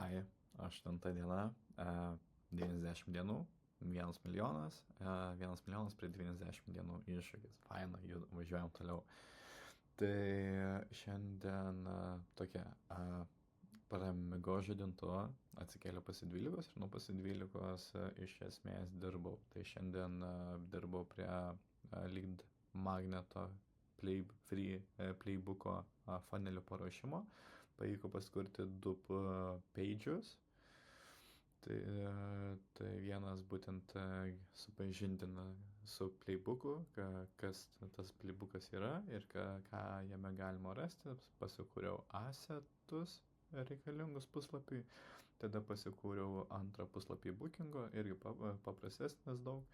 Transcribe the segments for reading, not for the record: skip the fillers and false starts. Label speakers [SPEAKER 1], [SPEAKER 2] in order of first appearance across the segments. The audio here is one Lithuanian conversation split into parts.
[SPEAKER 1] Hai, 8 diena, 90 dienų, 1 milijonas, 1 milijonas prie 90 dienų iššūkis. Faina, važiuojam toliau. Tai šiandien tokia, pramigau žadintuvo, atsikėliau pasi 12 ir nuo pasi 12 iš esmės dirbau. Tai šiandien dirbau prie lead magneto playbooko funnelių paruošimo. Pavyko paskurti 2 page'us. Tai vienas būtent supažindina su playbooku, kas tas playbookas yra ir ką jame galima rasti. Pasikūriau assetus reikalingus puslapiui, tada pasikūriau antrą puslapį bookingo, irgi paprastesnis daug.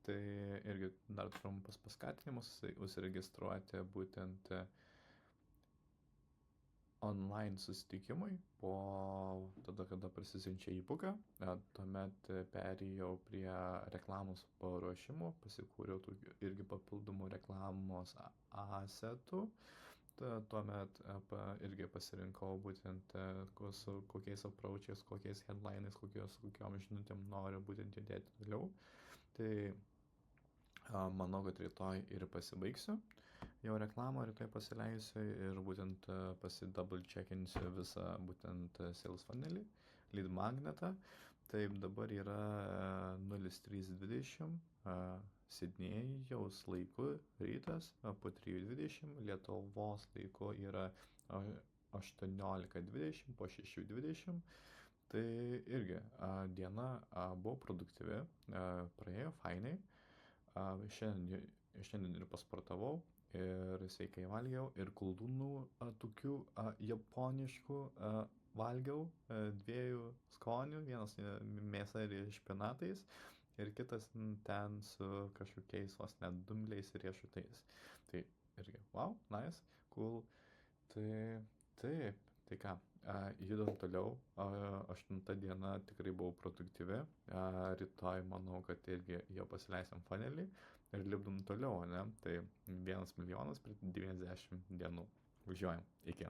[SPEAKER 1] Tai irgi dar trumpas paskatinimas užsiregistruoti būtent online susitikimui, po tada, kada prasisiunčia e-booką, tuomet perėjau prie reklamos paruošimo, pasikūriau irgi papildomų reklamos asetų, tuomet irgi pasirinkau būtent su kokiais approach'ais, kokiais headline'ais, kokiom žinutėm noriu būtent judėti toliau. Tai manau, kad rytoj ir pasibaigsiu jau reklamą, rytoj pasileisiu ir būtent double checkinsiu visą būtent sales funnelį, lead magnetą. Taip, dabar yra 03:20 Sidnėjaus laiku rytas, po 3:20 Lietuvos laiku yra 18:20 po 6:20. Tai irgi diena buvo produktyvi, praėjo fainai. Šiandien ir pasportavau, ir sveikai valgiau, ir koldūnų tokių japoniškų valgiau, 2 skonių, vienas mėsa ir špinatais, ir kitas ten su kažkokiais vos net dumbliais ir riešutais. Tai irgi, wow, nice, cool. Tai taip, tai ką, judam toliau. 8 diena tikrai buvo produktyvi. Rytoj manau, kad irgi jau pasileisim funnelį ir lipdom toliau, ne? Tai 1 milijonas prie 90 dienų. Važiuojam. Iki.